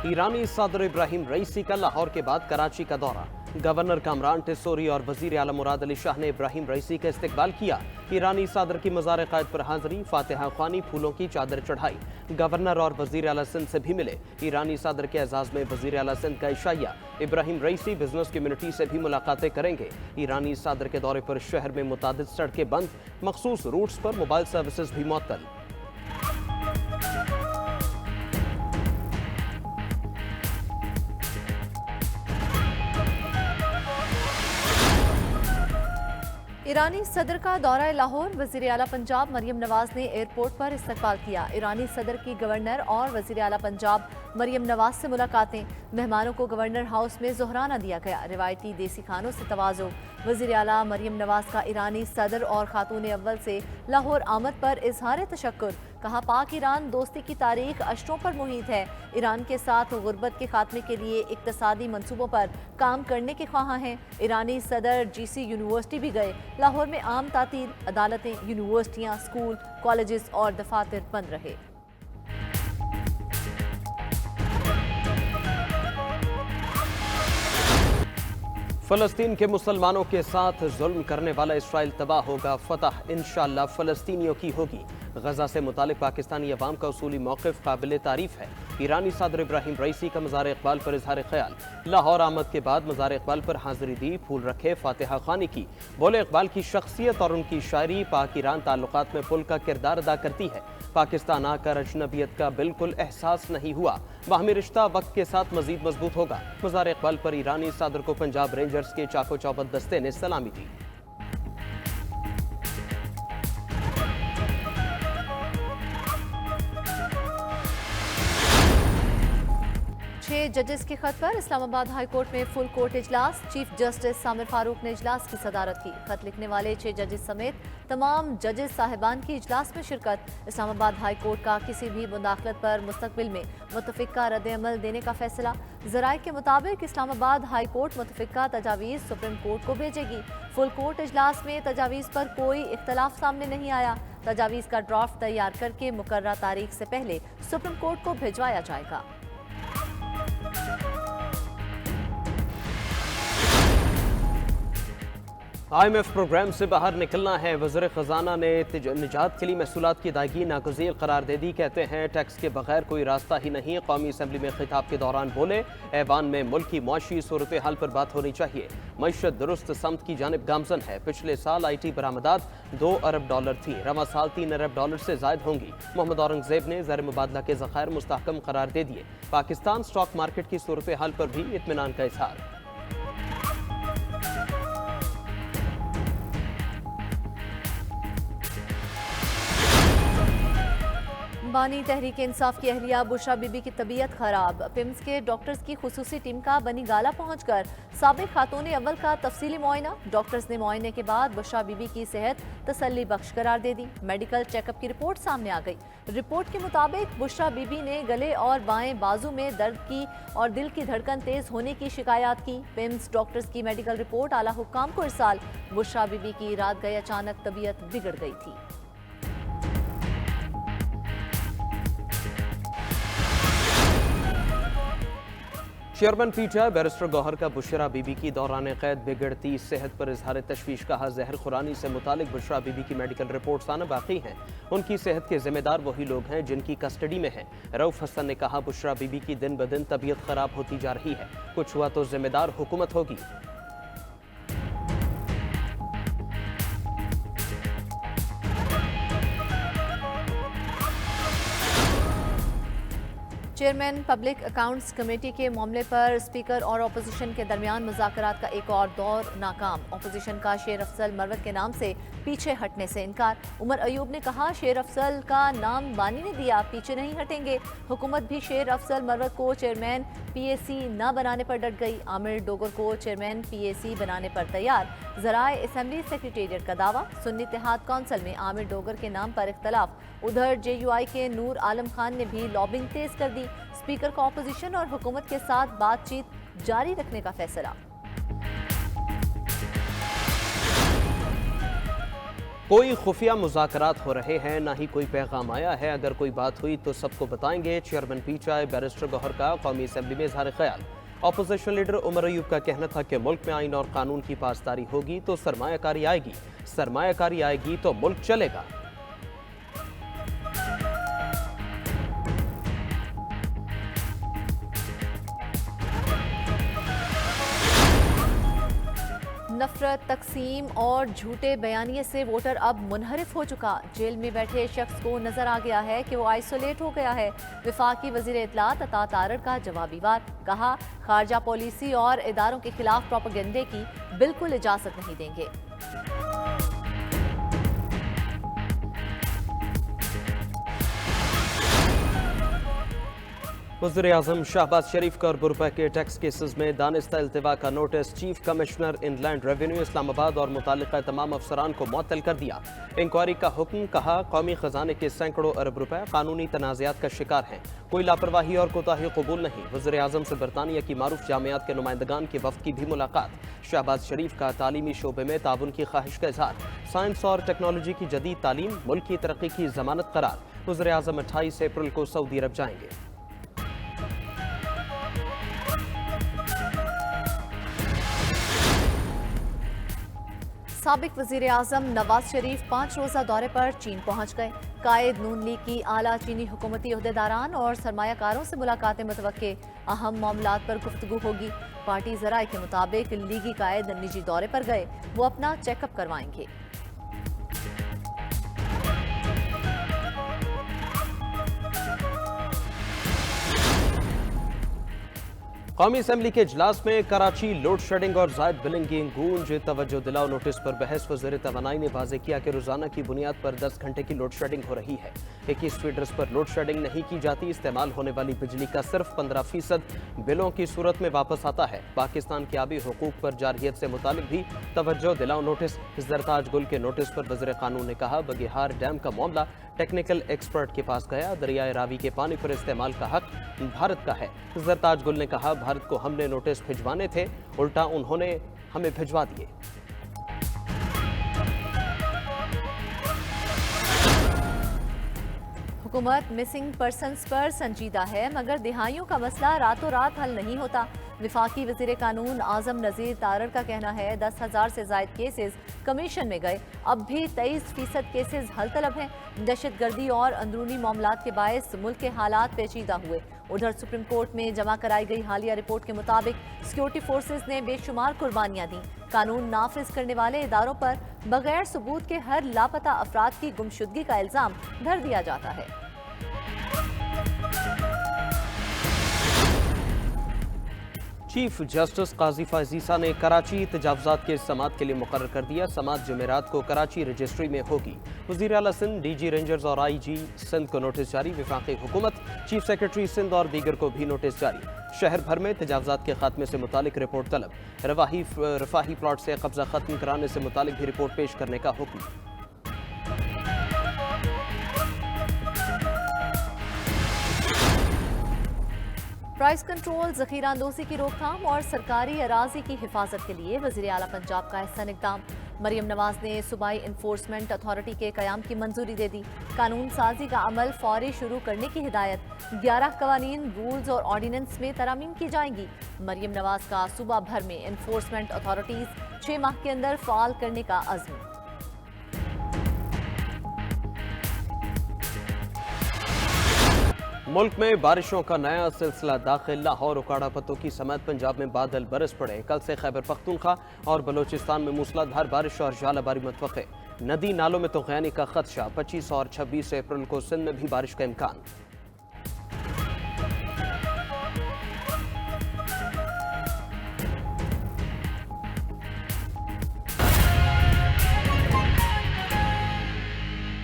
ईरानी सदर इब्राहिम रईसी का लाहौर के बाद कराची का दौरा। गवर्नर कामरान टिस्सोरी और वजीर आला मुराद अली शाह ने इब्राहिम रईसी का इस्तकबाल किया। ईरानी सदर की मज़ार क़ायद पर हाज़री, फातिहा ख्वानी, फूलों की चादर चढ़ाई। गवर्नर और वजीर आला सिंध से भी मिले। ईरानी सदर के एजाज़ में वजीर आला सिंध का इशाया। इब्राहिम रईसी बिजनेस कम्युनिटी से भी मुलाकातें करेंगे। ईरानी सदर के दौरे पर शहर में मुतादिद सड़कें बंद, मखसूस रूट्स पर मोबाइल सर्विसेज भी मुअत्तल। ईरानी सदर का दौरा लाहौर, वज़ीर आला पंजाब मरियम नवाज ने एयरपोर्ट पर इस्तकबाल किया। ईरानी सदर की गवर्नर और वज़ीर आला पंजाब मरियम नवाज से मुलाकातें। मेहमानों को गवर्नर हाउस में ज़ोहराना दिया गया। रिवायती देसी खानों से तवाज़ो। वज़ीर आला मरियम नवाज का ईरानी सदर और खातून अव्वल से लाहौर आमद पर इजहार तशक्कुर। कहा, पाक ईरान दोस्ती की तारीख अशरों पर मुहित है। ईरान के साथ गुर्बत के खात्मे के लिए इक्तसादी मंसूबों पर काम करने के ख्वाहां हैं। ईरानी सदर जीसी यूनिवर्सिटी भी गए। लाहौर में आम तातील, अदालतें, यूनिवर्सिटियाँ, स्कूल, कॉलेजेस और दफातर बंद रहे। फलस्तीन के मुसलमानों के साथ जुल्म करने वाला इसराइल तबाह होगा, फतह इंशाअल्लाह फलस्तीनियों की होगी। गजा से मुतालिक पाकिस्तानी अवाम का उसूली मौक़िफ़ काबिल तारीफ़ है। ईरानी सदर इब्राहिम रईसी का मज़ार इक़बाल पर इज़हार ख्याल। लाहौर आमद के बाद मज़ार इक़बाल पर हाज़िरी दी, फूल रखे, फातिहा ख़्वानी की। बोले, इक़बाल की शख्सियत और उनकी शायरी पाक ईरान ताल्लुकात में पुल का किरदार अदा करती है। पाकिस्तान आकर अजनबियत का बिल्कुल एहसास नहीं हुआ। बाहमी रिश्ता वक्त के साथ मज़ीद मजबूत होगा। मज़ार इक़बाल पर ईरानी सदर को पंजाब रेंजर्स के चाको चौबंद दस्ते ने सलामी दी। 6 जजेस के खत पर इस्लामाबाद हाई कोर्ट में फुल कोर्ट इजलास। चीफ जस्टिस सामिर फारूक ने इजलास की सदारत की। खत लिखने वाले 6 जजेस समेत तमाम जजेस साहिबान की इजलास में शिरकत। इस्लामाबाद हाई कोर्ट का किसी भी मुदाखलत पर मुस्तकबिल में मुतफिका रद्द अमल देने का फैसला। ज़राए के मुताबिक इस्लामाबाद हाई कोर्ट मुतफिका तजावीज़ सुप्रीम कोर्ट को भेजेगी। फुल कोर्ट इजलास में तजावीज़ पर कोई इख्तलाफ सामने नहीं आया। तजावीज़ का ड्राफ्ट तैयार करके मुकर्ररा तारीख से पहले सुप्रीम कोर्ट को भिजवाया जाएगा। IMF प्रोग्राम से बाहर निकलना है। वज़ीर ख़जाना ने निजात के लिए महसूलात की अदायगी नागुज़ीर करार दे दी। कहते हैं टैक्स के बगैर कोई रास्ता ही नहीं। कौमी असम्बली में खिताब के दौरान बोले, ऐवान में मुल्क की मुआशी सूरत हाल पर बात होनी चाहिए। मईशत दुरुस्त समत की जानिब गामजन है। पिछले साल IT बरामदात $2 अरब थी, रवा साल $3 अरब से ज़ायद होंगी। मोहम्मद औरंगज़ेब ने ज़र मुबादला के ज़खायर मुस्तहकम करार दे दिए। पाकिस्तान स्टॉक मार्केट की सूरत हाल पर भी इत्मीनान का इज़हार। बानी तहरीक इंसाफ की अहलिया बुशरा बीबी की तबीयत खराब। पिम्स के डॉक्टर्स की खुसूसी टीम का बनी गाला पहुंचकर साबिक खातून अव्वल का तफसीली मुआयना। डॉक्टर्स ने मुआयने के बाद बुशरा बीबी की सेहत तसल्ली बख्श करार दे दी। मेडिकल चेकअप की रिपोर्ट सामने आ गई। रिपोर्ट के मुताबिक बुशरा बीबी ने गले और बाएं बाजू में दर्द की और दिल की धड़कन तेज होने की शिकायत की। पिम्स डॉक्टर्स की मेडिकल रिपोर्ट आला हुक्काम को इरसाल। बुशरा बीबी की रात गए अचानक तबीयत बिगड़ गई थी। चेयरमैन पीटीआई बैरिस्टर गौहर का बुशरा बीबी की दौरान कैद बिगड़ती सेहत पर इजहार तशवीश। कहा, जहर खुरानी से मुतालिक बुशरा बीबी की मेडिकल रिपोर्ट्स आना बाकी हैं। उनकी सेहत के जिम्मेदार वही लोग हैं जिनकी कस्टडी में हैं। रऊफ हसन ने कहा, बुशरा बीबी की दिन ब दिन तबीयत खराब होती जा रही है। कुछ हुआ तो जिम्मेदार हुकूमत होगी। चेयरमैन पब्लिक अकाउंट्स कमेटी के मामले पर स्पीकर और अपोजिशन के दरमियान मुज़ाकरात का एक और दौर नाकाम। अपोजिशन का शेर अफजल मरवत के नाम से पीछे हटने से इनकार। उमर अयूब ने कहा, शेर अफजल का नाम बानी ने दिया, पीछे नहीं हटेंगे। हुकूमत भी शेर अफजल मरवत को चेयरमैन PAC न बनाने पर डट गई। आमिर डोगर को चेयरमैन PAC बनाने पर तैयार। ज़राए असम्बली सेक्रेटेरिएट का दावा। सुन्नी इत्तेहाद कौंसिल में आमिर डोगर के नाम पर इख्तलाफ। उधर JUI के नूर आलम खान ने भी लॉबिंग तेज कर दी। स्पीकर का अपोजिशन और हुकूमत के साथ बातचीत जारी रखने का फैसला। कोई खुफिया मुज़ाकरात हो रहे हैं, ना ही कोई पैगाम आया है। अगर कोई बात हुई तो सबको बताएंगे। चेयरमैन पीटीआई बैरिस्टर गौहर का कौमी असम्बली में इज़हार ख्याल। अपोजिशन लीडर उमर अयूब का कहना था कि मुल्क में आइन और कानून की पासदारी होगी तो सरमायाकारी आएगी, सरमायाकारी आएगी तो मुल्क चलेगा। नफरत, तकसीम और झूठे बयानिए से वोटर अब मुनहरिफ हो चुका। जेल में बैठे शख्स को नजर आ गया है कि वो आइसोलेट हो गया है। वफाकी वजीर इत्तलात अता तारड़ का जवाबी वार, कहा खारजा पॉलिसी और इदारों के खिलाफ प्रोपेगेंडे की बिल्कुल इजाजत नहीं देंगे। वज़ीर-ए-आज़म शहबाज शरीफ का और बुरपा के टैक्स केसेस में दानिस्ता इल्तिवा का notice chief commissioner inland revenue Islamabad और मुताल्लिका तमाम अफसरान को मुअत्तल कर दिया। इंक्वायरी का हुक्म, कहा कौमी खजाने के सैकड़ों अरब रुपए कानूनी तनाज़ात का शिकार हैं, कोई लापरवाही और कोताही कबूल नहीं। वज़ीर-ए-आज़म से बरतानिया की मारूफ जामियात के नुमाइंदगान के वफ्द की भी मुलाकात। शहबाज शरीफ का तालीमी शोबे में ताउन की ख्वाहिश का इजहार। साइंस और टेक्नोलॉजी की जदीद तालीम मुल्क की तरक्की की जमानत करार। वज़ीर-ए-आज़म 28 अप्रैल को सऊदी अरब जाएंगे। साबिक वजीर आजम नवाज शरीफ 5 रोज़ा दौरे पर चीन पहुंच गए। कायद नून लीग की आला चीनी हुकूमती ओहदेदारान और सरमायाकारों से मुलाकातें मुतवक्के। अहम मामलात पर गुफ्तगू होगी। पार्टी ज़राए के मुताबिक लीगी कायद निजी दौरे पर गए, वो अपना चेकअप करवाएंगे। कौमी असम्बली के इजलास में कराची लोड शेडिंग और जायद बिलिंग की गूंज। तवज्जो दिलाओ नोटिस पर बहस। वज़ीर तवानाई ने वाज़ेह किया कि रोजाना की बुनियाद पर 10 घंटे की लोड शेडिंग हो रही है। 21 फीडर्स पर लोड शेडिंग नहीं की जाती। इस्तेमाल होने वाली बिजली का सिर्फ 15% बिलों की सूरत में वापस आता है। पाकिस्तान के आबी हुकूक पर जारहियत से मुतालिक भी तवज्जो दिलाओ नोटिस। जरताज गुल के नोटिस पर वज़ीर कानून ने कहा बगिहार डैम का मामला टेक्निकल एक्सपर्ट के पास गया। दरियाए रावी के पानी पर इस्तेमाल का हक भारत का है। जरताज गुल ने कहा भारत को हमने नोटिस भिजवाने थे, उल्टा उन्होंने हमें भिजवा दिए। हुकूमत मिसिंग पर्सन्स पर संजीदा है, मगर दिहाइयों का मसला रातों रात हल नहीं होता। विफाकी वज़ीर कानून आज़म नज़ीर तारड़ का कहना है 10,000 से ज़ायद केसेस कमीशन में गए, अब भी 23% केसेस हल तलब हैं। दहशत गर्दी और अंदरूनी मामलात के बायस मुल्क के हालात पेचीदा हुए। उधर सुप्रीम कोर्ट में जमा कराई गई हालिया रिपोर्ट के मुताबिक सिक्योरिटी फोर्सेस ने बेशुमार कुर्बानियां दी। कानून नाफिज करने वाले इदारों पर बगैर सबूत के हर लापता अफराद की गुमशुदगी का इल्जाम धर दिया जाता है। चीफ जस्टिस काजी फाजीसा ने कराची तजावुजात के समात के लिए मुकर्रर कर दिया। समात जुमेरात को कराची रजिस्ट्री में होगी। वज़ीर आला सिंध, डीजी रेंजर्स और आईजी सिंध को नोटिस जारी। वफाकी हुकूमत, चीफ सेक्रेटरी सिंध और दीगर को भी नोटिस जारी। शहर भर में तजावुजात के खात्मे से मुतालिक रिपोर्ट तलब। रफाही प्लॉट से कब्जा खत्म कराने से मुतालिक भी रिपोर्ट पेश करने का हुक्म। प्राइस कंट्रोल, ज़ख़ीरा अंदोज़ी की रोकथाम और सरकारी अराजी की हिफाजत के लिए वज़ीर आला पंजाब का अहसन इक़दाम। मरियम नवाज ने सूबाई इन्फोर्समेंट अथॉरिटी के क़याम की मंजूरी दे दी। कानून साजी का अमल फौरी शुरू करने की हिदायत। 11 कवानीन, रूल्स और ऑर्डिनेंस में तरामीम की जाएंगी। मरियम नवाज का सूबा भर में इन्फोर्समेंट अथॉरिटीज़ 6 माह के अंदर फ़ाल करने का अज़्म। मुल्क में बारिशों का नया सिलसिला दाखिल। लाहौर, उकाड़ा पत्तों की समेत पंजाब में बादल बरस पड़े। कल से खैबर पख्तूनख्वा और बलोचिस्तान में मूसलाधार बारिश और जालाबारी मुतवक्के। नदी नालों में तोग़यानी का खदशा। 25 और 26 अप्रैल को सिंध में भी बारिश का इम्कान।